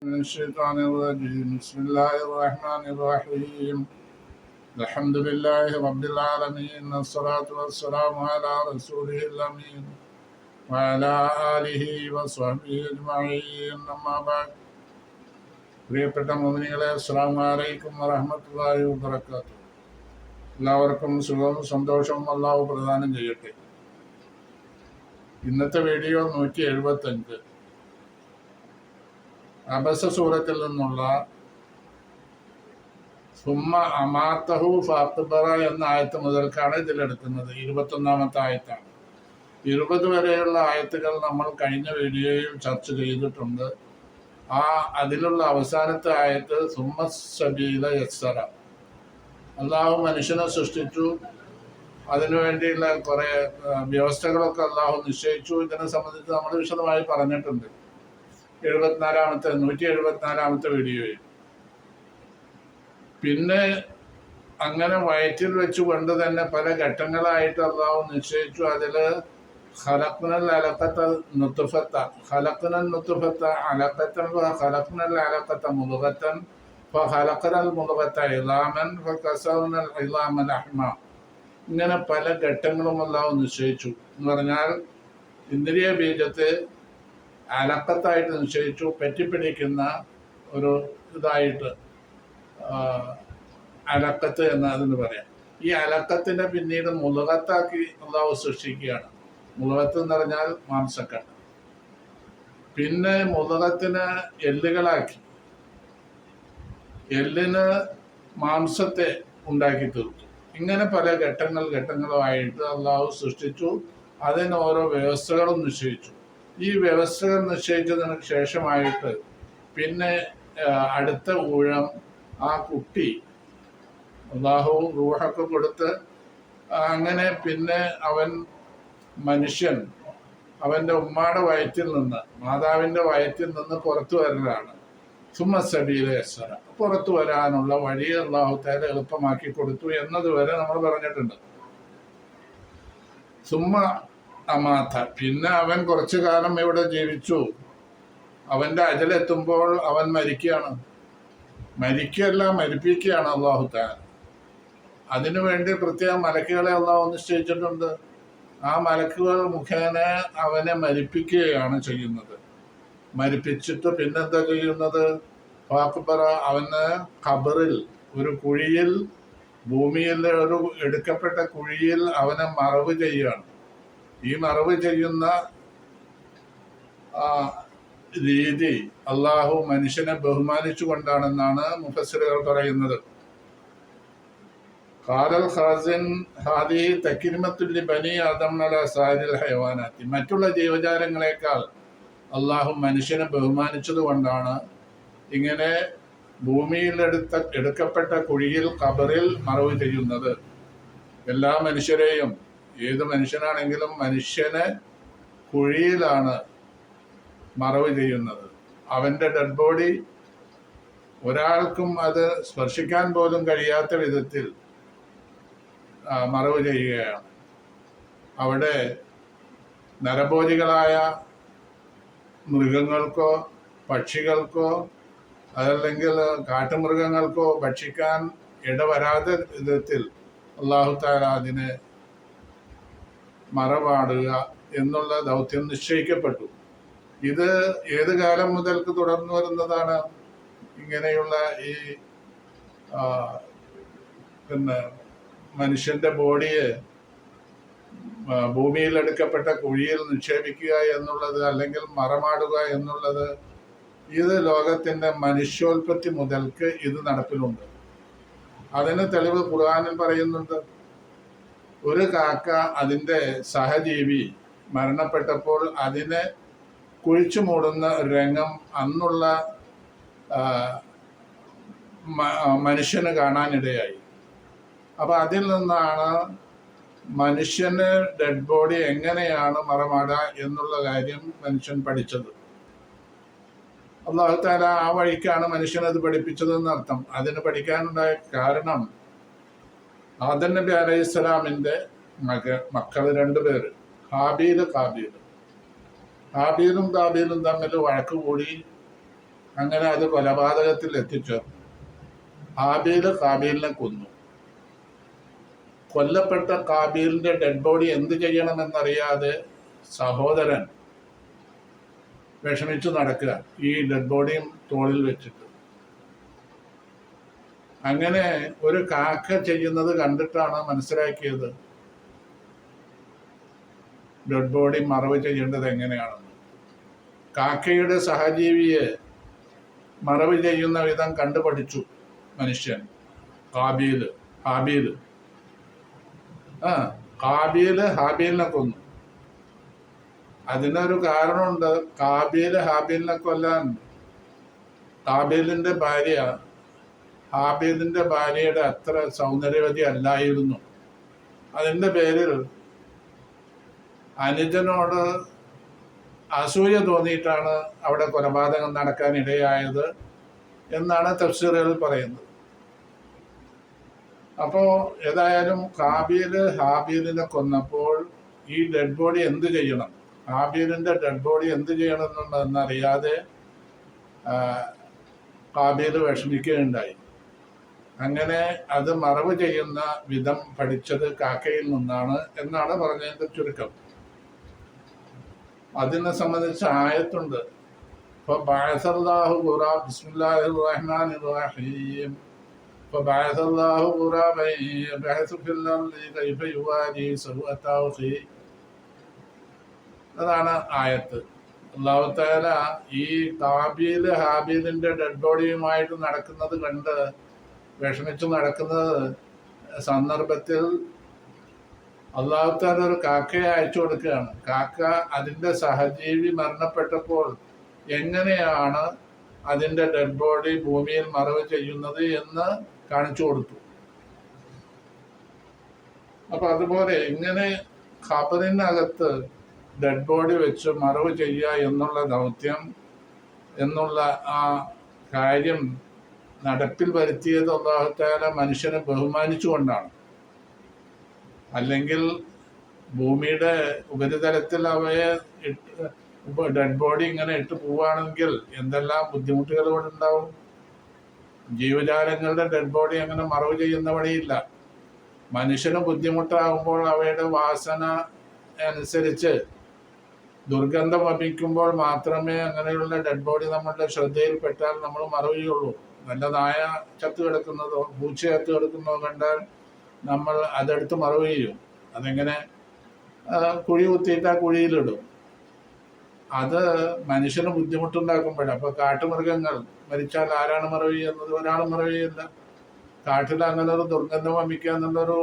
من الشيطان الرجيم بسم الله الرحمن الرحيم الحمد لله رب العالمين الصلاة والسلام على رسوله الأمين وعلى آله وصحبه أجمعين أما بعد പ്രിയപ്പെട്ട മുഅ്മിനീങ്ങളെ അസ്സലാമു അലൈക്കും വറഹ്മത്തുള്ളാഹി വബറകാതുഹു. എല്ലാവർക്കും സുഖവും സന്തോഷവും അല്ലാഹു പ്രദാനം ചെയ്യട്ടെ. ഇന്നത്തെ വീഡിയോ 175 അബസ സൂറത്തിൽ നിന്നുള്ള സുമ്മ അമാത്തഹു ഫഅഖ്ബറ എന്ന ആയത്ത് മുതൽക്കാണ് ഇതിലെടുക്കുന്നത്. 21-ാമത്തെ ആയത്താണ്. 20 വരെയുള്ള ആയത്തുകൾ നമ്മൾ കഴിഞ്ഞ വീഡിയോയിൽ ചർച്ച ചെയ്തിട്ടുണ്ട്. അതിലുള്ള അവസാനത്തെ ആയത്ത് സുമ്മ സബീല യസ്സറ. അള്ളാഹു മനുഷ്യനെ സൃഷ്ടിച്ചു, അതിനുവേണ്ടിയുള്ള കുറെ വ്യവസ്ഥകളൊക്കെ അള്ളാഹു നിശ്ചയിച്ചു. ഇതിനെ സംബന്ധിച്ച് നമ്മൾ വിശദമായി പറഞ്ഞിട്ടുണ്ട് 174-ാമത്തെ വീഡിയോയിൽ. പിന്നെ അങ്ങനെ വയറ്റിൽ വെച്ചുകൊണ്ട് തന്നെ പല ഘട്ടങ്ങളായിട്ട് അള്ളാഹു നിശ്ചയിച്ചു. അതില് ഖലഖ്നൽ അലഖത നുത്ഫത, ഖലഖ്നൽ നുത്ഫത അലഖതൻ ഖലഖ്നൽ അലഖത മുദ്ഗതൻ ഫഖലഖനൽ മുദ്ഗത ഇളാമൻ ഫകസവനൽ ഇളാമ ലഹ്മ. ഇങ്ങനെ പല ഘട്ടങ്ങളും അള്ളാഹു നിശ്ചയിച്ചു. എന്ന് പറഞ്ഞാൽ ഇന്ദ്രിയ ബീജത്തെ അലക്കത്തായിട്ട് നിശ്ചയിച്ചു, പറ്റിപ്പിടിക്കുന്ന ഒരു ഇതായിട്ട് അലക്കത്ത് എന്ന് അതിന് പറയാം. ഈ അലക്കത്തിനെ പിന്നീട് മുളകത്താക്കി അള്ളാഹു സൃഷ്ടിക്കുകയാണ്. മുളകത്ത് എന്ന് പറഞ്ഞാൽ മാംസക്കട്ട്. പിന്നെ മുളകത്തിന് എല്ലുകളാക്കി, എല്ലിന് മാംസത്തെ ഉണ്ടാക്കി തീർത്തു. ഇങ്ങനെ പല ഘട്ടങ്ങളായിട്ട് അള്ളാഹു സൃഷ്ടിച്ചു. അതിന് ഓരോ വ്യവസ്ഥകളും നിശ്ചയിച്ചു. ഈ വ്യവസ്ഥകൾ നിശ്ചയിച്ചതിന് ശേഷമായിട്ട് പിന്നെ അടുത്ത ഊഴം ആ കുട്ടി അല്ലാഹു റൂഹൊക്കെ കൊടുത്ത് അങ്ങനെ പിന്നെ മനുഷ്യൻ അവൻ്റെ ഉമ്മാടെ വയറ്റിൽ നിന്ന്, മാതാവിൻ്റെ വയറ്റിൽ നിന്ന് പുറത്തു വരലാണ്. സുമ്മ സബീല യസ്സറ, പുറത്തു വരാനുള്ള വഴി അല്ലാഹു തആല എളുപ്പമാക്കി കൊടുത്തു എന്നതുവരെ നമ്മൾ പറഞ്ഞിട്ടുണ്ട്. സുമ്മ അമാത്ത, പിന്നെ അവൻ കുറച്ചു കാലം ഇവിടെ ജീവിച്ചു. അവന്റെ അജലെത്തുമ്പോൾ അവൻ മരിക്കുകയാണ്. മരിപ്പിക്കുകയാണ് അല്ലാഹു തആല. അതിനുവേണ്ടി പ്രത്യേക മലക്കുകളെ അല്ലാഹു നിശ്ചയിച്ചിട്ടുണ്ട്. ആ മലക്കുകൾ മുഖേന അവനെ മരിപ്പിക്കുകയാണ് ചെയ്യുന്നത്. മരിപ്പിച്ചിട്ട് പിന്നെന്താ ചെയ്യുന്നത്? ഫഅഖ്ബറ, അവന് ഖബറിൽ ഒരു കുഴിയിൽ, ഭൂമിയിലെ ഒരു എടുക്കപ്പെട്ട കുഴിയിൽ അവനെ മറവ് ചെയ്യുകയാണ്. ഈ മറവ് ചെയ്യുന്ന രീതി അള്ളാഹു മനുഷ്യനെ ബഹുമാനിച്ചു കൊണ്ടാണെന്നാണ് മുഫസ്സിറുകൾ പറയുന്നത്. ഖാലൽ ഖാസിൻ ഹാദിഹി തക്രീമത്തുൽ ലിബനി ആദം അലാ സാരിൽ ഹയവാനാത്തി. മറ്റുള്ള ജീവജാലങ്ങളെക്കാൾ അള്ളാഹു മനുഷ്യനെ ബഹുമാനിച്ചത് കൊണ്ടാണ് ഇങ്ങനെ ഭൂമിയിൽ എടുക്കപ്പെട്ട കുഴിയിൽ ഖബറിൽ മറവ് ചെയ്യുന്നത്. എല്ലാ മനുഷ്യരെയും, ഏത് മനുഷ്യനാണെങ്കിലും മനുഷ്യനെ കുഴിയിലാണ് മറവ് ചെയ്യുന്നത്. അവൻ്റെ ഡെഡ് ബോഡി ഒരാൾക്കും അത് സ്പർശിക്കാൻ പോലും കഴിയാത്ത വിധത്തിൽ മറവ് ചെയ്യുകയാണ്. അവിടെ നരഭോജികളായ മൃഗങ്ങൾക്കോ പക്ഷികൾക്കോ അതല്ലെങ്കിൽ കാട്ടുമൃഗങ്ങൾക്കോ ഭക്ഷിക്കാൻ ഇടവരാത്ത വിധത്തിൽ അല്ലാഹു തആല അതിനെ മറപാടുക എന്നുള്ള ദൗത്യം നിശ്ചയിക്കപ്പെട്ടു. ഇത് ഏത് കാലം മുതൽക്ക് തുടർന്നു വരുന്നതാണ്? ഇങ്ങനെയുള്ള ഈ മനുഷ്യന്റെ ബോഡിയെ ഭൂമിയിൽ എടുക്കപ്പെട്ട കുഴിയിൽ നിക്ഷേപിക്കുക എന്നുള്ളത്, അല്ലെങ്കിൽ മറമാടുക എന്നുള്ളത്, ഇത് ലോകത്തിന്റെ മനുഷ്യോൽപത്തി മുതൽക്ക് ഇത് നടപ്പിലുണ്ട്. അതിന് തെളിവ് ഖുർആനിൽ പറയുന്നുണ്ട്. ഒരു കാക്ക അതിൻ്റെ സഹജീവി മരണപ്പെട്ടപ്പോൾ അതിനെ കുഴിച്ചു മൂടുന്ന രംഗം അന്നുള്ള മനുഷ്യന് കാണാനിടയായി. അപ്പൊ അതിൽ നിന്നാണ് മനുഷ്യന് ഡെഡ് ബോഡി എങ്ങനെയാണ് മറമാടുക എന്നുള്ള കാര്യം മനുഷ്യൻ പഠിച്ചത്. അല്ലാഹു തആല ആ വഴിക്കാണ് മനുഷ്യനത് പഠിപ്പിച്ചതെന്ന് അർത്ഥം. അതിന് പഠിക്കാനുണ്ടായ കാരണം ആദം നബി അലൈഹിസ്സലാമിന്റെ മക്കൾ 2 പേര്, ഹാബീലും കാബീലും തമ്മിൽ വഴക്ക് കൂടി അങ്ങനെ അത് കൊലപാതകത്തിൽ എത്തിച്ചേർന്നു. ഹാബീല് കാബീലിനെ കൊന്നു. കൊല്ലപ്പെട്ട കാബീലിന്റെ ഡെഡ് ബോഡി എന്ത് ചെയ്യണമെന്നറിയാതെ സഹോദരൻ വിഷമിച്ചു നടക്കുക, ഈ ഡെഡ് ബോഡിയും തോളിൽ വെച്ചിട്ട്. അങ്ങനെ ഒരു കാക്ക ചെയ്യുന്നത് കണ്ടിട്ടാണ് മനസ്സിലാക്കിയത് ഡെഡ് ബോഡി മറവ് ചെയ്യേണ്ടത് എങ്ങനെയാണെന്ന്. കാക്കയുടെ സഹജീവിയെ മറവ് ചെയ്യുന്ന വിധം കണ്ടുപഠിച്ചു മനുഷ്യൻ. ഹാബീല് ഹാബീലിനെ കൊന്നു. അതിനൊരു കാരണമുണ്ട്. ഹാബീലിനെ കൊല്ലാൻ ഹാബീലിന്റെ ഭാര്യ ഹാബീലിന്റെ ഭാര്യയുടെ അത്ര സൗന്ദര്യവതി അല്ലായിരുന്നു. അതിന്റെ പേരിൽ അനുജനോട് അസൂയ തോന്നിയിട്ടാണ് അവിടെ കൊലപാതകം നടക്കാൻ ഇടയായത് എന്നാണ് തഫ്സീറുകളിൽ പറയുന്നത്. അപ്പോ ഏതായാലും ഹാബീലിനെ കൊന്നപ്പോൾ ഈ ഡെഡ് ബോഡി എന്ത് ചെയ്യണം, ഹാബീലിന്റെ ഡെഡ് ബോഡി എന്ത് ചെയ്യണം എന്നറിയാതെ ഹാബീല് വിഷമിക്കുകയുണ്ടായി. അങ്ങനെ അത് മറവ് ചെയ്യുന്ന വിധം പഠിച്ചത് കാക്കയിൽ നിന്നാണ് എന്നാണ് പറഞ്ഞതിന്റെ ചുരുക്കം. അതിനെ സംബന്ധിച്ച് ആയത്തുണ്ട്. ബിസ്മില്ലാഹിർ റഹ്മാനിർ റഹീം. فبعث الله غرابا يبحث في الأرض كيف يواري سوءة أخيه. അതാണ് ആയത്ത്. അല്ലാഹു തആല ഈ ഹാബീലിന്റെ ഡെഡ് ബോഡിയുമായിട്ട് നടക്കുന്നത് കണ്ട് വിഷമിച്ചു നടക്കുന്നത് സന്ദർഭത്തിൽ അല്ലാഹു തആല ഒരു കാക്കയെ അയച്ചു കൊടുക്കുകയാണ്. കാക്ക അതിന്റെ സഹജീവി മരണപ്പെട്ടപ്പോൾ എങ്ങനെയാണ് അതിന്റെ ഡെഡ് ബോഡി ഭൂമിയിൽ മറവ് ചെയ്യുന്നത് എന്ന് കാണിച്ചു കൊടുത്തു. അപ്പൊ അതുപോലെ ഇങ്ങനെ ഖബറിനകത്ത് ഡെഡ് ബോഡി വെച്ച് മറവ് ചെയ്യുക എന്നുള്ള ദൗത്യം എന്നുള്ള ആ കാര്യം നടപ്പിൽ വരുത്തിയത് അല്ലാഹു തആല മനുഷ്യനെ ബഹുമാനിച്ചുകൊണ്ടാണ്. അല്ലെങ്കിൽ ഭൂമിയുടെ ഉപരിതലത്തിൽ അവയെ ഡെഡ് ബോഡി ഇങ്ങനെ ഇട്ട് പോവുകയാണെങ്കിൽ എന്തെല്ലാം ബുദ്ധിമുട്ടുകൾ ഇവിടെ ഉണ്ടാവും. ജീവജാലങ്ങളുടെ ഡെഡ് ബോഡി അങ്ങനെ മറവ് ചെയ്യുന്ന വഴിയില്ല. മനുഷ്യന് ബുദ്ധിമുട്ടാകുമ്പോൾ അവയുടെ വാസന അനുസരിച്ച് ദുർഗന്ധം വമിക്കുമ്പോൾ മാത്രമേ അങ്ങനെയുള്ള ഡെഡ് ബോഡി നമ്മളുടെ ശ്രദ്ധയിൽപ്പെട്ടാൽ നമ്മൾ മറവ് ചെയ്യുള്ളൂ. നല്ല നായ ചത്തു കിടക്കുന്നതോ പൂച്ച ചത്തു കിടക്കുന്നതോ കണ്ടാൽ നമ്മൾ അതെടുത്ത് മറവ് ചെയ്യും. അതെങ്ങനെ കുഴി കുത്തിയിട്ട് ആ കുഴിയിലിടും. അത് മനുഷ്യന് ബുദ്ധിമുട്ടുണ്ടാക്കുമ്പോഴാണ്. അപ്പൊ കാട്ടുമൃഗങ്ങൾ മരിച്ചാൽ ആരാണ് മറവ് ചെയ്യുന്നത്? ഒരാളും മറവ് ചെയ്യില്ല. കാട്ടിൽ അങ്ങനെ ഒരു ദുർഗന്ധം വമിക്കുക എന്നുള്ളൊരു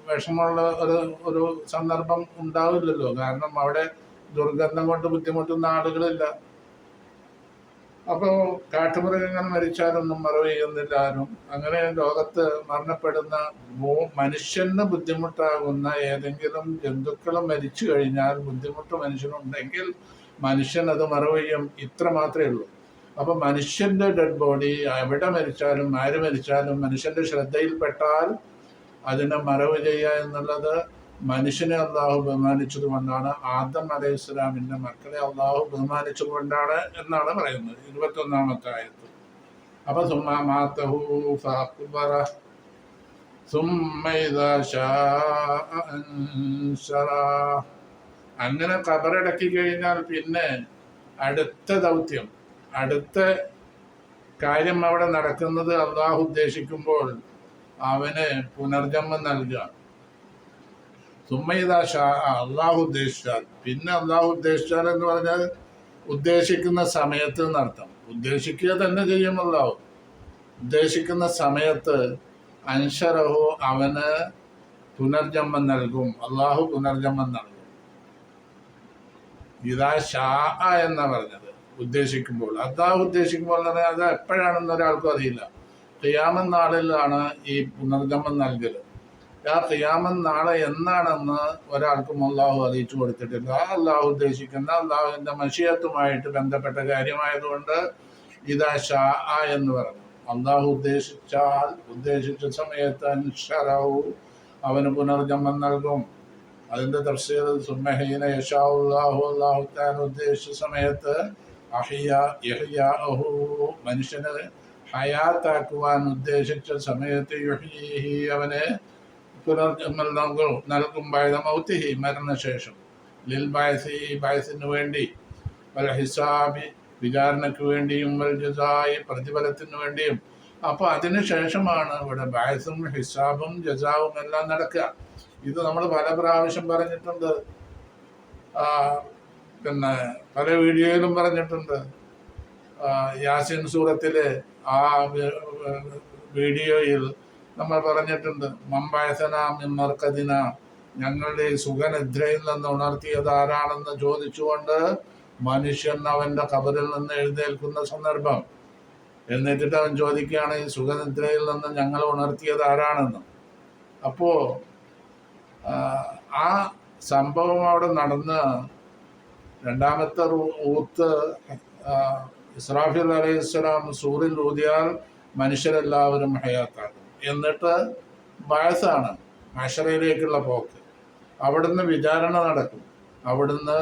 വിഷമമുള്ള ഒരു സന്ദർഭം ഉണ്ടാവില്ലല്ലോ. കാരണം അവിടെ ദുർഗന്ധം കൊണ്ട് ബുദ്ധിമുട്ടുന്ന ആളുകളില്ല. അപ്പോ കാട്ടുമൃഗങ്ങൾ മരിച്ചാലൊന്നും മറവ് ചെയ്യുന്നില്ല ആരും. അങ്ങനെ ലോകത്ത് മരണപ്പെടുന്ന മനുഷ്യന് ബുദ്ധിമുട്ടാകുന്ന ഏതെങ്കിലും ജന്തുക്കളും മരിച്ചു കഴിഞ്ഞാൽ ബുദ്ധിമുട്ട് മനുഷ്യനുണ്ടെങ്കിൽ മനുഷ്യൻ അത് മറവ് ചെയ്യും. ഇത്ര മാത്രമേ ഉള്ളൂ. അപ്പൊ മനുഷ്യന്റെ ഡെഡ് ബോഡി എവിടെ മരിച്ചാലും ആര് മരിച്ചാലും മനുഷ്യന്റെ ശ്രദ്ധയിൽപ്പെട്ടാൽ അതിനെ മറവ് ചെയ്യുക എന്നുള്ളത് മനുഷ്യനെ അള്ളാഹു ബഹുമാനിച്ചത് കൊണ്ടാണ്. ആദം അലൈഹിസ്സലാമിന്റെ മക്കളെ അള്ളാഹു ബഹുമാനിച്ചത് കൊണ്ടാണ് എന്നാണ് പറയുന്നത് 21-ാമത്തെ ആയത്ത്. അപ്പൊ അങ്ങനെ ഖബറടക്കി കഴിഞ്ഞാൽ പിന്നെ അടുത്ത ദൗത്യം, അടുത്ത കാര്യം അവിടെ നടക്കുന്നത് അള്ളാഹു ഉദ്ദേശിക്കുമ്പോൾ അവന് പുനർജന്മം നൽകുക. അള്ളാഹു ഉദ്ദേശിച്ചാൽ, പിന്നെ അള്ളാഹു ഉദ്ദേശിച്ചാൽ എന്ന് പറഞ്ഞാൽ ഉദ്ദേശിക്കുന്ന സമയത്ത് എന്നർത്ഥം. ഉദ്ദേശിക്കുക തന്നെ ചെയ്യും അള്ളാഹു. ഉദ്ദേശിക്കുന്ന സമയത്ത് അൻഷറഹു അവന് പുനർജന്മം നൽകും. അള്ളാഹു പുനർജന്മം നൽകും. ഇതാ ഷാ എന്നാ പറഞ്ഞത് ഉദ്ദേശിക്കുമ്പോൾ. അള്ളാഹു ഉദ്ദേശിക്കുമ്പോൾ എന്ന് പറഞ്ഞാൽ അത് എപ്പോഴാണെന്ന് ഒരാൾക്കും അറിയില്ല. ഖിയാമത്ത് നാളിലാണ് ഈ പുനർജന്മം നൽകൽ. ആ ഖിയാമത്ത് നാളെ എന്നാണെന്ന് ഒരാൾക്കും അള്ളാഹു അറിയിച്ചു കൊടുത്തിട്ടില്ല. അള്ളാഹു ഉദ്ദേശിക്കുന്ന അള്ളാഹുവിന്റെ മശിയത്തുമായിട്ട് ബന്ധപ്പെട്ട കാര്യമായതുകൊണ്ട് ഇതാ ഷാ എന്ന് പറഞ്ഞു. അള്ളാഹു ഉദ്ദേശിച്ചാൽ ഉദ്ദേശിച്ച സമയത്ത് അൻഷറഹു അവന് പുനർജന്മം നൽകും. അതിന്റെ തഫ്സീർ സുമ്മഹീന യശാഉല്ലാഹു അല്ലാഹു തആല ഉദ്ദേശിച്ച സമയത്ത് ഇഹ്യാഅഹു മനുഷ്യനെ ഹയാത്താക്കുവാൻ ഉദ്ദേശിച്ച സമയത്ത് യുഹ്യീഹി അവനെ പുനർജന്മം നൽകും ബഅദ മൗതിഹി മരണശേഷം ലിൽ ബഅസി ബഅസിന് വേണ്ടി വൽ ഹിസാബി വിചാരണയ്ക്ക് വേണ്ടിയും വൽ ജസായി പ്രതിഫലത്തിന് വേണ്ടിയും. അപ്പോൾ അതിന് ശേഷമാണ് ഇവിടെ ബഅസും ഹിസാബും ജസാവും എല്ലാം നടക്കുക. ഇത് നമ്മൾ പല പ്രാവശ്യം പറഞ്ഞിട്ടുണ്ട്, പിന്നെ പല വീഡിയോയിലും പറഞ്ഞിട്ടുണ്ട്. യാസിൻ സൂറത്തിലെ ആ വീഡിയോയിൽ നമ്മൾ പറഞ്ഞിട്ടുണ്ട്, മമ്പയസന മിമ്മർക്കദിന, ഞങ്ങളുടെ സുഖനിദ്രയിൽ നിന്ന് ഉണർത്തിയത് ആരാണെന്ന് ചോദിച്ചുകൊണ്ട് മനുഷ്യൻ അവന്റെ ഖബറിൽ നിന്ന് എഴുന്നേൽക്കുന്ന സന്ദർഭം. എന്നിട്ട് അവൻ ചോദിക്കുകയാണ്, ഈ സുഖനിദ്രയിൽ നിന്ന് ഞങ്ങൾ ഉണർത്തിയത് ആരാണെന്ന്. അപ്പോ ആ സംഭവം അവിടെ നടന്ന് രണ്ടാമത്തെ ഊത്ത് ഇസ്രാഫീൽ അലൈഹിസ്സലാം സൂറിൽ ഊതിയാൽ മനുഷ്യരെല്ലാവരും ഹയാത്താകും. എന്നിട്ട് ബഅസാണ് മഹ്ശറിലേക്കുള്ള പോക്ക്. അവിടുന്ന് വിചാരണ നടക്കും. അവിടുന്ന്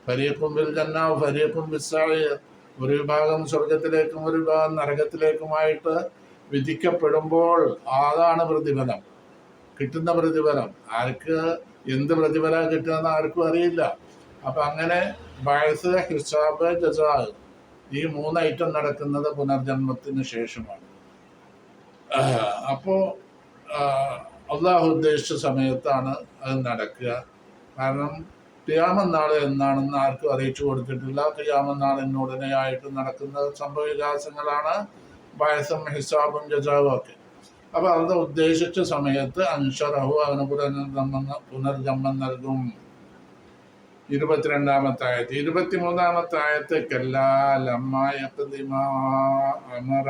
ഫരീഖും ബിൽ ജന്ന ഫരീഖും ബിസ്സഈർ, ഒരു വിഭാഗം സ്വർഗത്തിലേക്കും ഒരു വിഭാഗം നരകത്തിലേക്കുമായിട്ട് വിധിക്കപ്പെടുമ്പോൾ അതാണ് പ്രതിഫലം, കിട്ടുന്ന പ്രതിഫലം. ആർക്ക് എന്ത് പ്രതിഫലം കിട്ടുമെന്ന് ആർക്കും അറിയില്ല. അപ്പം അങ്ങനെ ബഅസ്, ഹിസാബ്, ജസാ, ഈ 3 ഐറ്റം നടക്കുന്നത് പുനർജന്മത്തിന് ശേഷമാണ്. അപ്പോൾ അള്ളാഹു ഉദ്ദേശിച്ച സമയത്താണ് അത് നടക്കുക. കാരണം ഖിയാമത്ത് നാൾ എന്നാണെന്ന് ആർക്കും അറിയിച്ചു കൊടുത്തിട്ടില്ല. ഖിയാമത്ത് നാളിനുടനെയായിട്ട് നടക്കുന്ന സംഭവ വികാസങ്ങളാണ് ബഅസും ഹിസാബും ജസാവും ഒക്കെ. അപ്പോൾ അത് ഉദ്ദേശിച്ച സമയത്ത് അൻഷറഹു അവന് പുനർജന്മം നൽകും. 22-ാമത്തെ ആയത്ത്. 23-ാമത്തെ ആയത്ത് കല്ലാ ലമ്മാ യഖ്ദി മാ അമറ.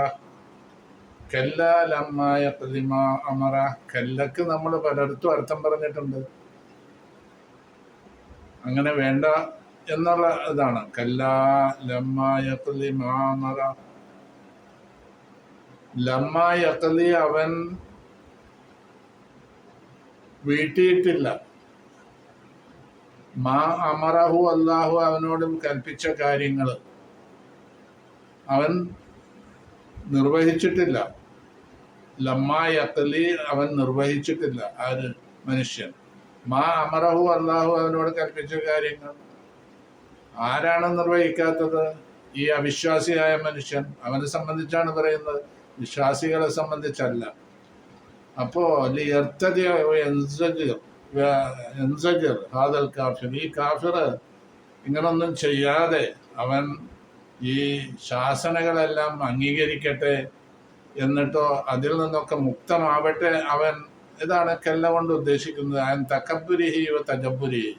കല്ലാ ലമ്മാ യഖ്ദി മാ അമറ. കല്ലക്ക് നമ്മൾ പലയിടത്തും അർത്ഥം പറഞ്ഞിട്ടുണ്ട്. അങ്ങനെ വേണ്ട എന്നുള്ള ഇതാണ്. കല്ലാ ലമ്മാ യഖ്ദി മാ അമറ. ലമ്മാ യഖ്ദി അവൻ വീട്ടിയിട്ടില്ല. മാ അമറഹു അല്ലാഹു അവനോടും കൽപ്പിച്ച കാര്യങ്ങൾ അവൻ നിർവഹിച്ചിട്ടില്ല. ലമ്മാ യഖ്ദി അവൻ നിർവഹിച്ചിട്ടില്ല. ആര്? മനുഷ്യൻ. മാ അമറഹു അല്ലാഹു അവനോട് കൽപ്പിച്ച കാര്യങ്ങൾ ആരാണ് നിർവഹിക്കാത്തത്? ഈ അവിശ്വാസിയായ മനുഷ്യൻ. അവനെ സംബന്ധിച്ചാണ് പറയുന്നത്, വിശ്വാസികളെ സംബന്ധിച്ചല്ല. അപ്പോ ഹാദൽ കാഫിർ, ഈ കാഫിർ ഇങ്ങനൊന്നും ചെയ്യാതെ അവൻ ഈ ശാസനകളെല്ലാം അംഗീകരിക്കട്ടെ, എന്നിട്ടോ അതിൽ നിന്നൊക്കെ മുക്തമാവട്ടെ. അവൻ ഇതാണ് കല്ല കൊണ്ട് ഉദ്ദേശിക്കുന്നത്. അവൻ തകബ്ബുരിഹി വ തജബ്ബുരിഹി,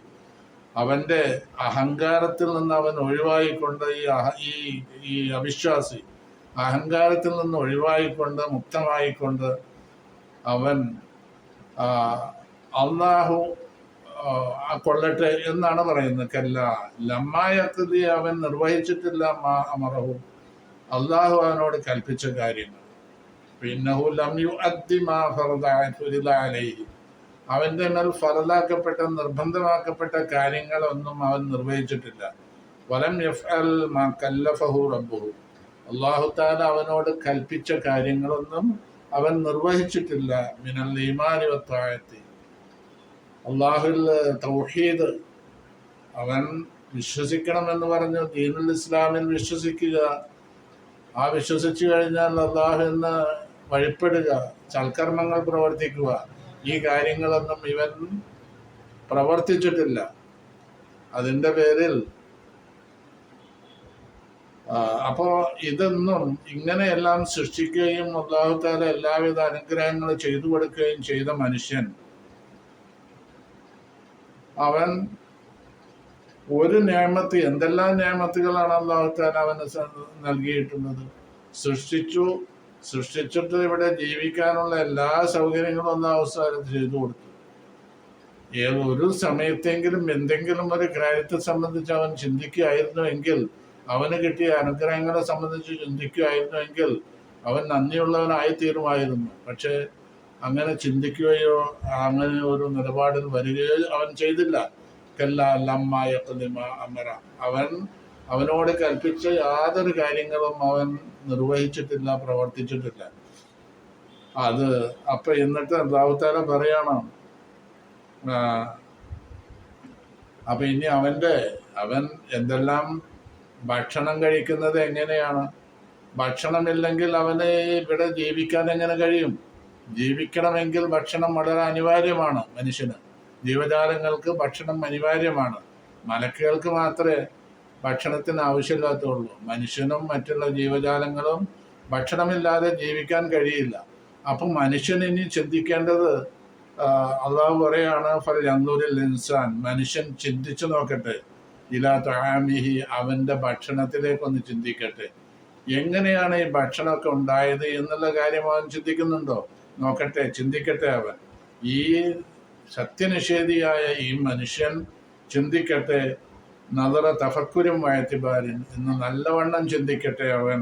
അവന്റെ അഹങ്കാരത്തിൽ നിന്ന് അവൻ ഒഴിവായിക്കൊണ്ട്, ഈ അവിശ്വാസി അഹങ്കാരത്തിൽ നിന്ന് ഒഴിവായിക്കൊണ്ട് മുക്തമായിക്കൊണ്ട് അവൻ അള്ളാഹു കൊള്ളട്ടെ എന്നാണ് പറയുന്നത്. കല്ല ലമ്മാ യഖ്ദി അവൻ നിർവഹിച്ചിട്ടില്ല മാ അമറഹു അള്ളാഹു അവനോട് കൽപ്പിച്ച കാര്യങ്ങൾ. പിന്നഹു ലം യുഅദ്ദി മാ ഫറദ അലൈഹി, അവന്റെ മേൽ ഫറദാക്കപ്പെട്ട നിർബന്ധമാക്കപ്പെട്ട കാര്യങ്ങളൊന്നും അവൻ നിർവഹിച്ചിട്ടില്ല. വലം യഫ്അൽ മാ കല്ലഫഹു റബ്ബുഹു, അല്ലാഹു തആല അവനോട് കൽപ്പിച്ച കാര്യങ്ങളൊന്നും അവൻ നിർവഹിച്ചിട്ടില്ല. മിനൽ ഈമാനി വത്വാഅത്തി, അള്ളാഹുൽ തൗഹീദ് അവൻ വിശ്വസിക്കണമെന്ന് പറഞ്ഞു. ദീനുൽ ഇസ്ലാമിൽ വിശ്വസിക്കുക, ആ വിശ്വസിച്ചു കഴിഞ്ഞാൽ അള്ളാഹു എന്ന് വഴിപ്പെടുക, സൽക്കർമ്മങ്ങൾ പ്രവർത്തിക്കുക, ഈ കാര്യങ്ങളൊന്നും ഇവൻ പ്രവർത്തിച്ചിട്ടില്ല. അതിൻ്റെ പേരിൽ അപ്പോ ഇതൊന്നും ഇങ്ങനെയെല്ലാം സൃഷ്ടിക്കുകയും അല്ലാഹു തആല എല്ലാവിധ അനുഗ്രഹങ്ങൾ ചെയ്തു കൊടുക്കുകയും ചെയ്ത മനുഷ്യൻ, അവൻ ഒരു നിഅമത്ത്, എന്തെല്ലാം നിഅമത്തുകളാണ് അല്ലാഹു തആല അവന് നൽകിയിട്ടുള്ളത്. സൃഷ്ടിച്ചിട്ട് ഇവിടെ ജീവിക്കാനുള്ള എല്ലാ സൗകര്യങ്ങളും അല്ലാഹു തആല ചെയ്തു കൊടുത്തു. ഒരു സമയത്തെങ്കിലും എന്തെങ്കിലും ഒരു കാര്യത്തെ സംബന്ധിച്ച് അവൻ ചിന്തിക്കുകയായിരുന്നുവെങ്കിൽ, അവന് കിട്ടിയ അനുഗ്രഹങ്ങളെ സംബന്ധിച്ച് ചിന്തിക്കുകയായിരുന്നുവെങ്കിൽ അവൻ നന്ദിയുള്ളവനായി തീരുമായിരുന്നു. പക്ഷെ അങ്ങനെ ചിന്തിക്കുകയോ അങ്ങനെ ഒരു നിലപാടിൽ വരികയോ അവൻ ചെയ്തില്ല. കല്ല ലമ്മ യഖ്ദി മാ അമറ. അവനോട് കൽപ്പിച്ച യാതൊരു കാര്യങ്ങളും അവൻ നിർവഹിച്ചിട്ടില്ല, പ്രവർത്തിച്ചിട്ടില്ല. അത് അപ്പൊ എന്നിട്ട് അല്ലാഹു തആല പറയണം, അപ്പൊ ഇനി അവൻ എന്തെല്ലാം ഭക്ഷണം കഴിക്കുന്നത് എങ്ങനെയാണ്? ഭക്ഷണമില്ലെങ്കിൽ അവന് ഇവിടെ ജീവിക്കാൻ എങ്ങനെ കഴിയും? ജീവിക്കണമെങ്കിൽ ഭക്ഷണം വളരെ അനിവാര്യമാണ്. മനുഷ്യന്, ജീവജാലങ്ങൾക്ക് ഭക്ഷണം അനിവാര്യമാണ്. മലക്കുകൾക്ക് മാത്രമേ ഭക്ഷണത്തിന് ആവശ്യമില്ലാത്തുള്ളൂ. മനുഷ്യനും മറ്റുള്ള ജീവജാലങ്ങളും ഭക്ഷണമില്ലാതെ ജീവിക്കാൻ കഴിയില്ല. അപ്പം മനുഷ്യൻ ഇനി ചിന്തിക്കേണ്ടത്, അള്ളാഹു പറയാണ്, ഫൽയൻദുറിൽ ഇൻസാൻ, മനുഷ്യൻ ചിന്തിച്ചു നോക്കട്ടെ, ഇലാ തആമിഹി, അവന്റെ ഭക്ഷണത്തിലേക്കൊന്ന് ചിന്തിക്കട്ടെ. എങ്ങനെയാണ് ഈ ഭക്ഷണമൊക്കെ ഉണ്ടായത് എന്നുള്ള കാര്യം അവൻ ചിന്തിക്കുന്നുണ്ടോ? നോക്കട്ടെ, ചിന്തിക്കട്ടെ. അവൻ, ഈ സത്യനിഷേധിയായ ഈ മനുഷ്യൻ ചിന്തിക്കട്ടെ. നദറ തഫക്കുരും വയത്തിബാരിൻ, എന്ന് നല്ലവണ്ണം ചിന്തിക്കട്ടെ അവൻ.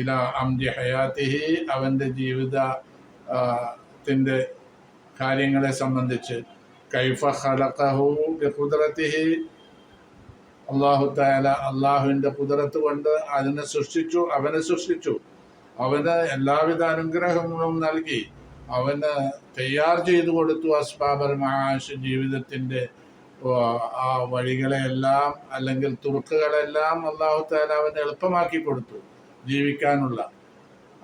ഇല അംരി ഹയാത്തിഹി, അവന്റെ ജീവിതത്തിന്റെ കാര്യങ്ങളെ സംബന്ധിച്ച്. കൈഫ ഖലഖഹു ബിഖുദ്റതിഹി, അല്ലാഹു തആല അല്ലാഹുവിന്റെ ഖുദ്റത്ത് കൊണ്ട് അവനെ സൃഷ്ടിച്ചു. അവന് എല്ലാവിധ അനുഗ്രഹങ്ങളും നൽകി. അവന് തയ്യാർ ചെയ്തു കൊടുത്തു അസ്ബാബൽ മആശ്, ജീവിതത്തിന്റെ ആ വഴികളെല്ലാം അല്ലെങ്കിൽ തുറക്കുകളെല്ലാം അല്ലാഹു തആല അവന് എളുപ്പമാക്കി കൊടുത്തു ജീവിക്കാനുള്ള.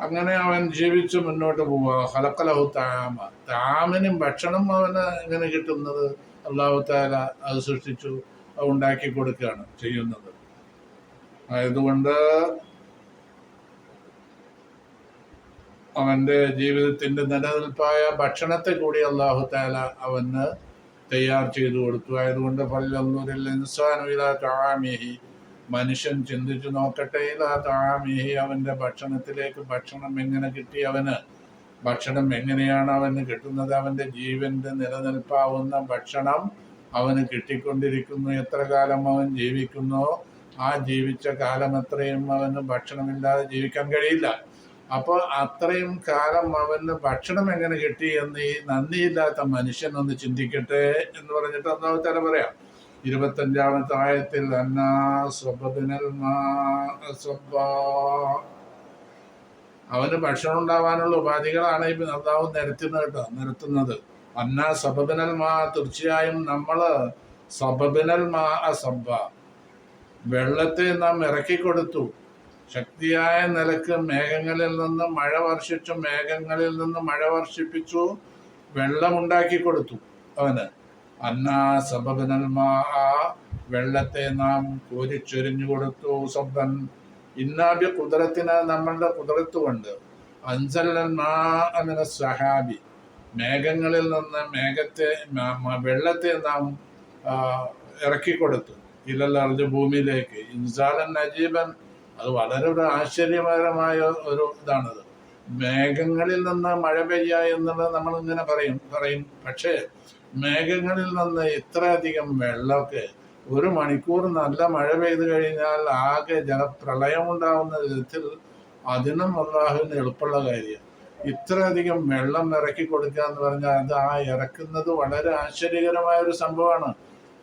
അങ്ങനെ അവൻ ജീവിച്ച് മുന്നോട്ട് പോവുക. ഖലഖലഹു തആമ, തആമിനും ഭക്ഷണം അവന് എങ്ങനെ കിട്ടുന്നത്? അല്ലാഹു തആല അത് സൃഷ്ടിച്ചു, അത് ഉണ്ടാക്കി കൊടുക്കുകയാണ് ചെയ്യുന്നത്. ആയതുകൊണ്ട് അവന്റെ ജീവിതത്തിന്റെ നിലനിൽപ്പായ ഭക്ഷണത്തെ കൂടി അല്ലാഹു തആല അവന് തയ്യാർ ചെയ്തു കൊടുത്തു. ആയതുകൊണ്ട് ഫൽയൻദുറിൽ ഇൻസാനു ഇലാ തആമിഹി, മനുഷ്യൻ ചിന്തിച്ചു നോക്കട്ടെ, ഇലാ തആമിഹി, അവന്റെ ഭക്ഷണത്തിലേക്ക്. ഭക്ഷണം എങ്ങനെ കിട്ടി അവന്? ഭക്ഷണം എങ്ങനെയാണ് അവന് കിട്ടുന്നത്? അവന്റെ ജീവന്റെ നിലനിൽപ്പാവുന്ന ഭക്ഷണം അവന് കിട്ടിക്കൊണ്ടിരിക്കുന്നു. എത്ര കാലം അവൻ ജീവിക്കുന്നോ ആ ജീവിച്ച കാലം അത്രയും അവന് ഭക്ഷണമില്ലാതെ ജീവിക്കാൻ കഴിയില്ല. അപ്പോൾ അത്രയും കാലം അവന് ഭക്ഷണം എങ്ങനെ കിട്ടി എന്ന് ഈ നന്ദിയില്ലാത്ത മനുഷ്യൻ ഒന്ന് ചിന്തിക്കട്ടെ എന്ന് പറഞ്ഞിട്ട് അല്ലാഹു തആല പറയാം 25-ാമത്തെ ആയത്തിൽ, അന്നാ സബബനൽ മാഅ സബ്ബാ, അവന് ഭക്ഷണം ഉണ്ടാവാനുള്ള ഉപാധികളാണ് ഇപ്പൊ അല്ലാഹു നിരത്തുന്നത്. അന്നാ സബബനൽ മാ, തീർച്ചയായും നമ്മള് സബബനൽ മാഅ സബ്ബ, വെള്ളത്തെ നാം ഇറക്കിക്കൊടുത്തു. ശക്തിയായ നിലക്ക് മേഘങ്ങളിൽ നിന്ന് മഴ വർഷിച്ചു, മേഘങ്ങളിൽ നിന്ന് മഴ വർഷിപ്പിച്ചു, വെള്ളമുണ്ടാക്കി കൊടുത്തു അവന്. അന്നാ സബബനൽ മാഅ, വെള്ളത്തെ നാം കോരിച്ചൊരിഞ്ഞു കൊടുത്തു. സബ്ബൻ, ഇന്നാബി ഖുദ്റത്തിന, നമ്മളുടെ ഖുദ്റത്ത് കൊണ്ട്. അൻസലൽ മാഅ മിനസ് സഹാബി, മേഘങ്ങളിൽ നിന്ന് വെള്ളത്തെ നാം ഇറക്കിക്കൊടുത്തു. ഇലൽ അർദി, ഭൂമിയിലേക്ക്. ഇൻസാലൻ അജീബൻ, അത് വളരെ ഒരു ആശ്ചര്യകരമായ ഒരു ഇതാണത്. മേഘങ്ങളിൽ നിന്ന് മഴ പെയ്യുക എന്നുള്ളത് നമ്മളിങ്ങനെ പറയും. പക്ഷേ മേഘങ്ങളിൽ നിന്ന് ഇത്രയധികം വെള്ളമൊക്കെ, 1 മണിക്കൂർ നല്ല മഴ പെയ്തു കഴിഞ്ഞാൽ ആകെ ജലപ്രളയം ഉണ്ടാവുന്ന വിധത്തിൽ അതിനും അല്ലാഹുവിന് എളുപ്പമുള്ള കാര്യം. ഇത്രയധികം വെള്ളം ഇറക്കി കൊടുക്കുക എന്ന് പറഞ്ഞാൽ അത് ആ ഇറക്കുന്നത് വളരെ ആശ്ചര്യകരമായ ഒരു സംഭവമാണ്.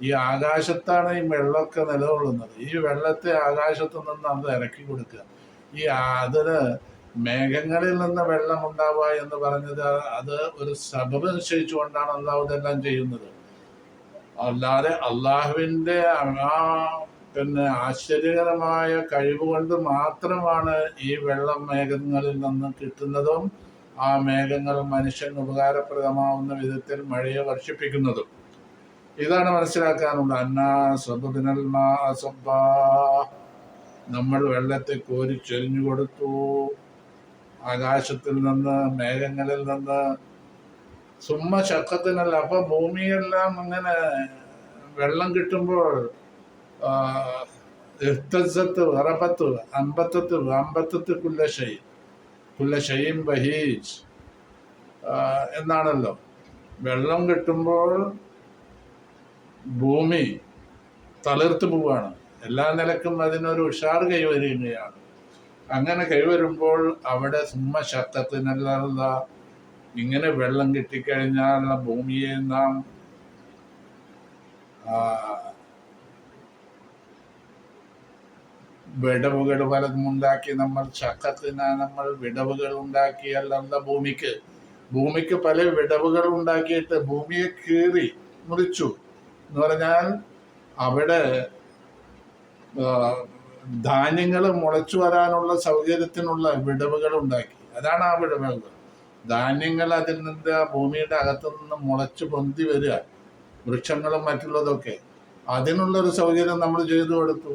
ഈ ആകാശത്താണ് ഈ വെള്ളമൊക്കെ നിലകൊള്ളുന്നത്. ഈ വെള്ളത്തെ ആകാശത്തു നിന്ന് അത് ഇറക്കി കൊടുക്കുക. അതിന് മേഘങ്ങളിൽ നിന്ന് വെള്ളം ഉണ്ടാവുക എന്ന് പറഞ്ഞത് അത് ഒരു സബബ് നിശ്ചയിച്ചുകൊണ്ടാണ് അല്ലാഹു ഇതെല്ലാം ചെയ്യുന്നത്. അല്ലാതെ അള്ളാഹുവിൻ്റെ ആശ്ചര്യകരമായ കഴിവുകൊണ്ട് മാത്രമാണ് ഈ വെള്ളം മേഘങ്ങളിൽ നിന്ന് കിട്ടുന്നതും ആ മേഘങ്ങൾ മനുഷ്യന് ഉപകാരപ്രദമാവുന്ന വിധത്തിൽ മഴയെ വർഷിപ്പിക്കുന്നതും. ഇതാണ് മനസ്സിലാക്കാനുള്ളത്. അന്നാ സബബനൽ മാഅ സബ്ബാ, നമ്മൾ വെള്ളത്തെ കോരിച്ചൊരിഞ്ഞു കൊടുത്തു ആകാശത്തിൽ നിന്ന്, മേഘങ്ങളിൽ നിന്ന്. സുമ്മ ശക്കത്തിനല്ല, അപ്പൊ ഭൂമിയെല്ലാം അങ്ങനെ വെള്ളം കിട്ടുമ്പോൾ അമ്പത്തത്ത് കുല്ലശയും ബഹീജ് എന്നാണല്ലോ. വെള്ളം കിട്ടുമ്പോൾ ഭൂമി തളിർത്തു പോവാണ്. എല്ലാ നിലക്കും അതിനൊരു ഉഷാർ കൈവരുകയാണ്. അങ്ങനെ കൈവരുമ്പോൾ അവിടെ സുമ്മ ശക്കത്തിനല്ല, ഇങ്ങനെ വെള്ളം കിട്ടിക്കഴിഞ്ഞാൽ ഭൂമിയെ നാം വിടവുകൾ പലതും ഉണ്ടാക്കി നമ്മൾ ചക്കത്തിന് നമ്മൾ വിടവുകൾ ഉണ്ടാക്കിയല്ല ഭൂമിക്ക് പല വിടവുകൾ ഉണ്ടാക്കിയിട്ട് ഭൂമിയെ കീറി മുറിച്ചു എന്ന് പറഞ്ഞാൽ അവിടെ ധാന്യങ്ങൾ മുളച്ചു വരാനുള്ള സൗകര്യത്തിനുള്ള വിടവുകൾ ഉണ്ടാക്കി. അതാണ് ആ വിടവുകൾ. ധാന്യങ്ങൾ അതിൽ നിന്ന് ആ ഭൂമിയുടെ അകത്തു നിന്ന് മുളച്ചു പൊന്തി വരിക, വൃക്ഷങ്ങളും മറ്റുള്ളതൊക്കെ. അതിനുള്ളൊരു സൗകര്യം നമ്മൾ ചെയ്തു കൊടുത്തു.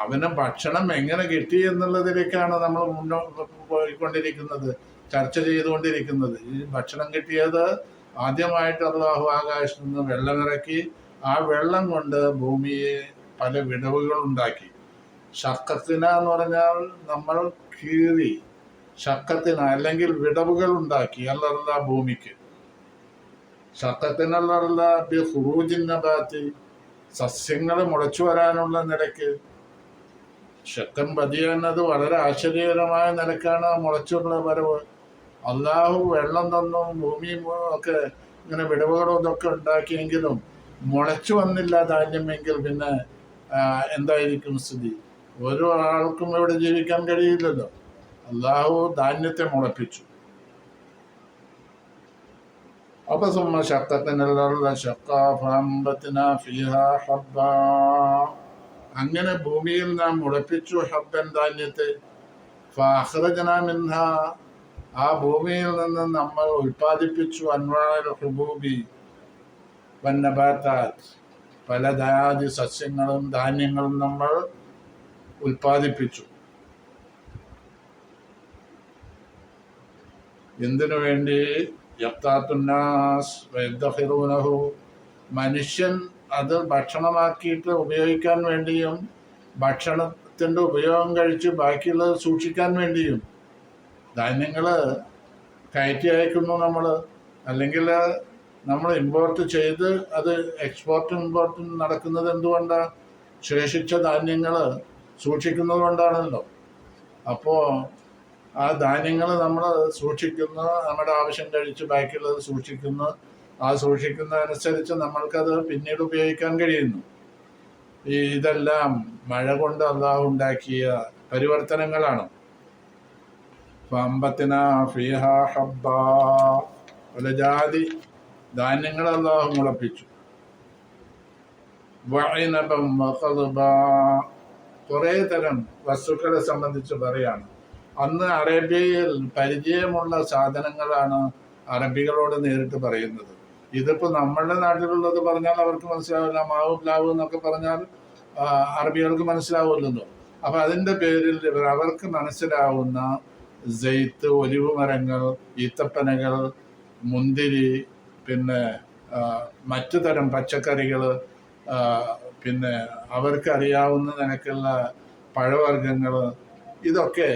അവന് ഭക്ഷണം എങ്ങനെ കിട്ടി എന്നുള്ളതിലേക്കാണ് നമ്മൾ മുന്നോട്ട് പോയിക്കൊണ്ടിരിക്കുന്നത്, ചർച്ച ചെയ്തുകൊണ്ടിരിക്കുന്നത്. ഈ ഭക്ഷണം കിട്ടിയത് ആദ്യമായിട്ട് അല്ലാഹു ആകാശത്ത് നിന്ന് വെള്ളമിറക്കി. ആ വെള്ളം കൊണ്ട് ഭൂമിയെ പല വിടവുകൾ ഉണ്ടാക്കി. ശക്കത്തിന എന്ന് പറഞ്ഞാൽ നമ്മൾ കീറി, ശക്കത്തിന അല്ലെങ്കിൽ വിടവുകൾ ഉണ്ടാക്കി അല്ലല്ല ഭൂമിക്ക്. ശക്കത്തിനല്ല ഹുറൂജിന്നബാത്തി, സസ്യങ്ങൾ മുളച്ചു വരാനുള്ള നിലയ്ക്ക്. ശക്കൻ ബദിയ എന്നത് വളരെ ആശ്ചര്യകരമായ നിലക്കാണ് മുളച്ചുള്ള വരവ്. അള്ളാഹു വെള്ളം തന്നും ഭൂമിയും ഒക്കെ ഇങ്ങനെ വിടവുകളും ഇതൊക്കെ ഉണ്ടാക്കിയെങ്കിലും മുളച്ചു വന്നില്ല ധാന്യമെങ്കിൽ പിന്നെ എന്തായിരിക്കും സ്ഥിതി? ഓരോ ആൾക്കും ഇവിടെ ജീവിക്കാൻ കഴിയില്ലല്ലോ. അള്ളാഹു ധാന്യത്തെ മുളപ്പിച്ചു. അപ്പൊ സുമ്മ ശക്കത്തിനുള്ള അങ്ങനെ ഭൂമിയിൽ നാം മുളപ്പിച്ചു ഹബ്ബൻ ധാന്യത്തെ. ഫഅഖ്റജ്നാ മിൻഹാ, ആ ഭൂമിയിൽ നിന്ന് നമ്മൾ ഉൽപ്പാദിപ്പിച്ചു അൻവാഉൽ ഹുബൂബി വന്നബാതാത്ത്, പല ജാതി സസ്യങ്ങളും ധാന്യങ്ങളും നമ്മൾ ഉൽപ്പാദിപ്പിച്ചു. എന്തിനു വേണ്ടി? യഖ്താത്തുന്നാസ് വയദ്ഖിറൂനഹു, മനുഷ്യൻ അത് ഭക്ഷണമാക്കിയിട്ട് ഉപയോഗിക്കാൻ വേണ്ടിയും ഭക്ഷണത്തിൻ്റെ ഉപയോഗം കഴിച്ച് ബാക്കിയുള്ളത് സൂക്ഷിക്കാൻ വേണ്ടിയും. ധാന്യങ്ങൾ കയറ്റി അയക്കുന്നു നമ്മൾ, അല്ലെങ്കിൽ നമ്മൾ ഇമ്പോർട്ട് ചെയ്ത് അത് എക്സ്പോർട്ടും ഇമ്പോർട്ടും നടക്കുന്നത് എന്തുകൊണ്ടാണ്? ശേഷിച്ച ധാന്യങ്ങൾ സൂക്ഷിക്കുന്നത് കൊണ്ടാണല്ലോ. അപ്പോൾ ആ ധാന്യങ്ങൾ നമ്മൾ സൂക്ഷിക്കുന്നു, നമ്മുടെ ആവശ്യം കഴിച്ച് ബാക്കിയുള്ളത് സൂക്ഷിക്കുന്നു. ആ സൂക്ഷിക്കുന്നതനുസരിച്ച് നമ്മൾക്കത് പിന്നീട് ഉപയോഗിക്കാൻ കഴിയുന്നു. ഇതെല്ലാം മഴ കൊണ്ട് അല്ലാഹു ഉണ്ടാക്കിയ പരിവർത്തനങ്ങളാണ്. പല ജാതി ധാന്യങ്ങൾ അല്ലാഹു മുളപ്പിച്ചു. കുറേ തരം വസ്തുക്കളെ സംബന്ധിച്ച് പറയാണ്. അന്ന് അറേബ്യയിൽ പരിചയമുള്ള സാധനങ്ങളാണ് അറബികളോട് നേരിട്ട് പറയുന്നത്. ഇതിപ്പോ നമ്മളുടെ നാട്ടിലുള്ളത് പറഞ്ഞാൽ അവർക്ക് മനസ്സിലാവില്ല. മാവ് പ്ലാവ് എന്നൊക്കെ പറഞ്ഞാൽ അറബികൾക്ക് മനസ്സിലാവില്ലല്ലോ. അപ്പൊ അതിന്റെ പേരിൽ അവർക്ക് മനസ്സിലാവുന്ന ജെയ്ത്ത്, ഒലിവ് മരങ്ങൾ, ഈത്തപ്പനകൾ, മുന്തിരി, പിന്നെ മറ്റു തരം പച്ചക്കറികൾ, പിന്നെ അവർക്ക് അറിയാവുന്ന നിലക്കുള്ള പഴവർഗ്ഗങ്ങൾ, ഇതൊക്കെ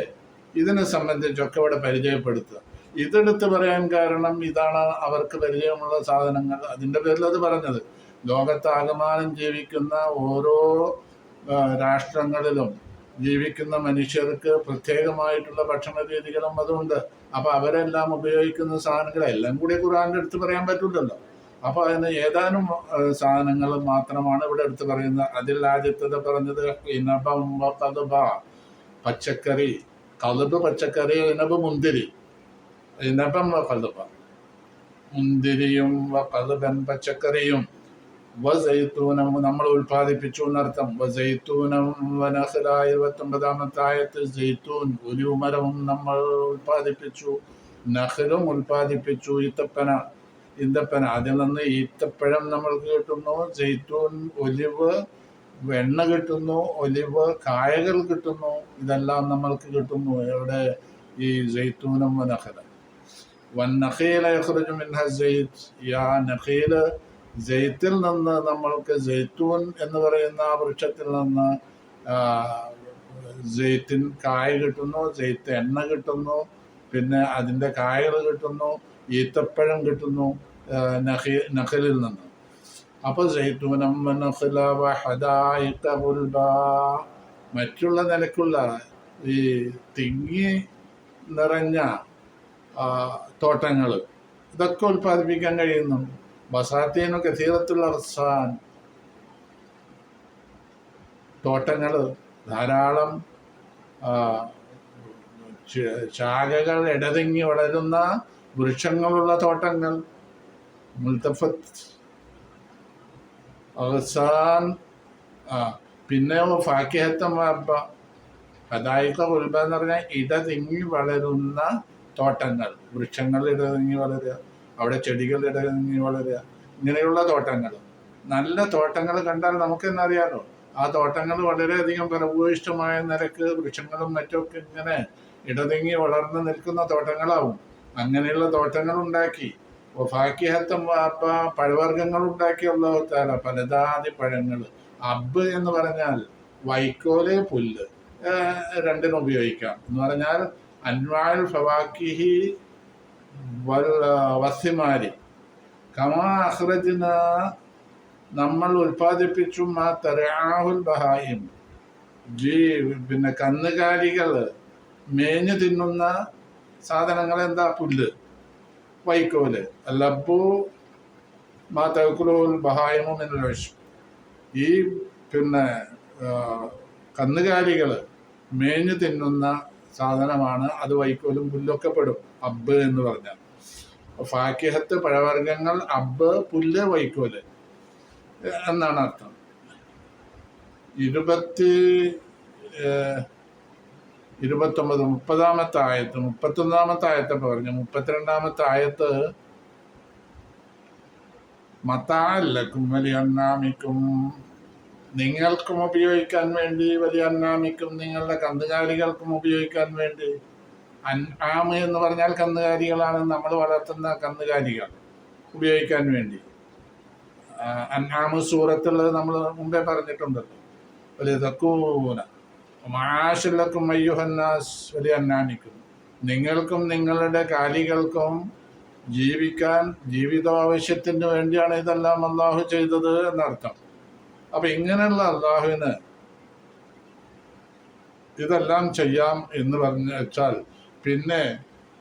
ഇതിനെ സംബന്ധിച്ചൊക്കെ ഇവിടെ പരിചയപ്പെടുത്തുക. ഇതെടുത്ത് പറയാൻ കാരണം ഇതാണ് അവർക്ക് പരിചയമുള്ള സാധനങ്ങൾ. അതിൻ്റെ പേരിൽ അത് പറഞ്ഞത്. ലോകത്താകമാനം ജീവിക്കുന്ന ഓരോ രാഷ്ട്രങ്ങളിലും ജീവിക്കുന്ന മനുഷ്യർക്ക് പ്രത്യേകമായിട്ടുള്ള ഭക്ഷണ രീതികളും അതുണ്ട്. അപ്പൊ അവരെല്ലാം ഉപയോഗിക്കുന്ന സാധനങ്ങൾ എല്ലാം കൂടി ഖുർആനിൽ എടുത്ത് പറയാൻ പറ്റില്ലല്ലോ. അപ്പൊ അതിന് ഏതാനും സാധനങ്ങൾ മാത്രമാണ് ഇവിടെ എടുത്ത് പറയുന്നത്. അതിൽ ആദ്യത്തെ പറഞ്ഞത് ഇനബം വഖദ്ബ, പച്ചക്കറി. കളുബ് പച്ചക്കറി, ഇനബ് മുന്തിരി. ഇനബം വഖദ്ബ, മുന്തിരിയും വഖദ്ബൻ പച്ചക്കറിയും. വസൈത്തൂനം നമ്മൾ ഉൽപ്പാദിപ്പിച്ചു എന്നർത്ഥം. വസൈത്തൂനം വനഖല 29-ാമത്തെ ആയത്ത് സൈത്തൂൻ ഒലിവ് മരവും നമ്മൾ ഉൽപ്പാദിപ്പിച്ചു, നഖലും ഉൽപ്പാദിപ്പിച്ചു, ഈന്തപ്പന അതിൽ നിന്ന് ഈത്തപ്പഴം നമ്മൾക്ക് കിട്ടുന്നു, സൈത്തൂൻ ഒലിവ് എണ്ണ കിട്ടുന്നു, ഒലിവ് കായകൾ കിട്ടുന്നു. ഇതെല്ലാം നമ്മൾക്ക് കിട്ടുന്നു. എവിടെ? ഈ സൈത്തൂനം വനഖല. വന്നഖീല യഖ്റുജു മിൻഹാ സൈത്ത്, യാ നഖീല, ജെയ്ത്തിൽ നിന്ന് നമ്മൾക്ക് ജെയ്ത്തൂൻ എന്ന് പറയുന്ന ആ വൃക്ഷത്തിൽ നിന്ന് ജെയ്ത്തിൻ കായ കിട്ടുന്നു, ജെയ്ത്ത് എണ്ണ കിട്ടുന്നു, പിന്നെ അതിൻ്റെ കായകൾ കിട്ടുന്നു, ഈത്തപ്പഴം കിട്ടുന്നു നഖലിൽ നിന്ന്. അപ്പോൾ ജെയ്ത്തൂനം വനഖല വഹദായിക ഗുൽബാ, മറ്റുള്ള നിലക്കുള്ള ഈ തിങ്ങി നിറഞ്ഞ തോട്ടങ്ങൾ, ഇതൊക്കെ ഉൽപ്പാദിപ്പിക്കാൻ കഴിയുന്നു. ബസാത്തീനു കസീറത്തുൽ അർസാൻ, തോട്ടങ്ങൾ, ധാരാളം ശാഖകൾ ഇടതിങ്ങി വളരുന്ന വൃക്ഷങ്ങളുള്ള തോട്ടങ്ങൾ. മുൽത്തഫത്ത് അർസാൻ, പിന്നെ ഫാക്കിഹത്തം വാപ്പ, ഹദായിക ഉൽബ എന്ന് പറഞ്ഞാൽ ഇടതിങ്ങി വളരുന്ന തോട്ടങ്ങൾ, വൃക്ഷങ്ങൾ ഇടതിങ്ങി വളരുക, അവിടെ ചെടികൾ ഇടതിങ്ങി വളരുക, ഇങ്ങനെയുള്ള തോട്ടങ്ങൾ. നല്ല തോട്ടങ്ങൾ കണ്ടാൽ നമുക്ക് തന്നെ അറിയാലോ, ആ തോട്ടങ്ങൾ വളരെയധികം ഫലഭൂയിഷ്ടമായ നിരക്ക് വൃക്ഷങ്ങളും മറ്റുമൊക്കെ ഇങ്ങനെ ഇടതിങ്ങി വളർന്നു നിൽക്കുന്ന തോട്ടങ്ങളാവും. അങ്ങനെയുള്ള തോട്ടങ്ങൾ ഉണ്ടാക്കി ഫാക്കിഹത്തം വാപ്പ, പഴവർഗ്ഗങ്ങൾ ഉണ്ടാക്കിയുള്ള പലതാതി പഴങ്ങൾ. അബ്ബ് എന്ന് പറഞ്ഞാൽ വൈക്കോല്, പുല്ല്, രണ്ടിനും ഉപയോഗിക്കാം. എന്ന് പറഞ്ഞാൽ അൻവാൽ ഫവാക്കിഹി വസിമാരി കമാ അഖ്റജ്ന, നമ്മൾ ഉൽപ്പാദിപ്പിച്ചു മാ തർആഹുൽ ബഹായിം, പിന്നെ കന്നുകാലികൾ മേഞ്ഞു തിന്നുന്ന സാധനങ്ങൾ. എന്താ? പുല്ല്, വൈക്കോല്. ലബ്ബു മാ തഅകുലുൽ ബഹായിമു മിനൽ ഉശ്ബ്, ഈ പിന്നെ കന്നുകാലികൾ മേഞ്ഞു തിന്നുന്ന സാധനമാണ് അത്. വൈക്കോലും പുല്ലൊക്കെ പെടും അബ്ബ് എന്ന് പറഞ്ഞാൽ. ഫാക്കിഹത്ത് പഴവർഗ്ഗങ്ങൾ, അബ്ബ് പുല്ല്, വൈക്കോല് എന്നാണ് അർത്ഥം. 30-ാമത്തെ ആയത്ത്, 31-ാമത്തെ ആയത്തൊക്കെ പറഞ്ഞു. 32-ാമത്തെ ആയത്ത് മതാഅല്ലക്കും വലിയന്നാമിക്കും, നിങ്ങൾക്കും ഉപയോഗിക്കാൻ വേണ്ടി, വലിയ അന്നാമിക്കും, നിങ്ങളുടെ കന്നുകാലികൾക്കും ഉപയോഗിക്കാൻ വേണ്ടി. അൻആം എന്ന് പറഞ്ഞാൽ കന്നുകാലികളാണ്, നമ്മൾ വളർത്തുന്ന കന്നുകാലികൾ ഉപയോഗിക്കാൻ വേണ്ടി. അൻആം സൂറത്തുള്ളത് നമ്മൾ മുമ്പേ പറഞ്ഞിട്ടുണ്ടല്ലോ. വലിയ തക്കൂന മാഷല്ലക്കും അയ്യുഹന്നാസ് വലിയ അന്നാമിക്കും, നിങ്ങൾക്കും നിങ്ങളുടെ കാലികൾക്കും ജീവിക്കാൻ, ജീവിതാവശ്യത്തിന് വേണ്ടിയാണ് ഇതെല്ലാം അള്ളാഹു ചെയ്തത് എന്നർത്ഥം. അപ്പൊ ഇങ്ങനെയുള്ള അള്ളാഹുവിന് ഇതെല്ലാം ചെയ്യാം എന്ന് വെച്ചാൽ പിന്നെ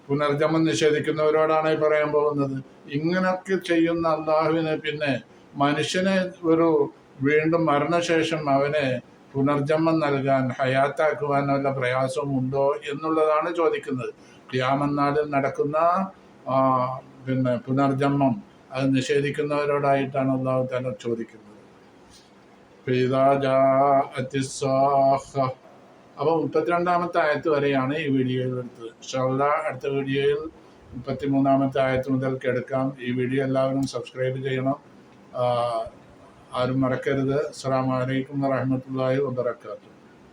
പുനർജന്മം നിഷേധിക്കുന്നവരോടാണ് ഈ പറയാൻ പോകുന്നത്. ഇങ്ങനൊക്കെ ചെയ്യുന്ന അള്ളാഹുവിന് പിന്നെ മനുഷ്യനെ വീണ്ടും മരണശേഷം അവനെ പുനർജന്മം നൽകാൻ, ഹയാത്താക്കുവാൻ വല്ല പ്രയാസവും ഉണ്ടോ എന്നുള്ളതാണ് ചോദിക്കുന്നത്. ഖിയാമത്ത് നാളിൽ നടക്കുന്ന പിന്നെ പുനർജന്മം അത് നിഷേധിക്കുന്നവരോടായിട്ടാണ് അള്ളാഹു തആല ചോദിക്കുന്നത്. അപ്പോൾ 32-ാമത്തെ ആയത്ത് വരെയാണ് ഈ വീഡിയോയിൽ എടുത്തത്. ഇൻഷാ അല്ലാഹ് അടുത്ത വീഡിയോയിൽ 33-ാമത്തെ ആയത്ത് മുതൽ എടുക്കാം. ഈ വീഡിയോ എല്ലാവരും സബ്സ്ക്രൈബ് ചെയ്യണം, ആരും മറക്കരുത്. അസ്സലാമു അലൈക്കും വറഹ്മത്തുള്ളാഹി വബറകാതുഹു.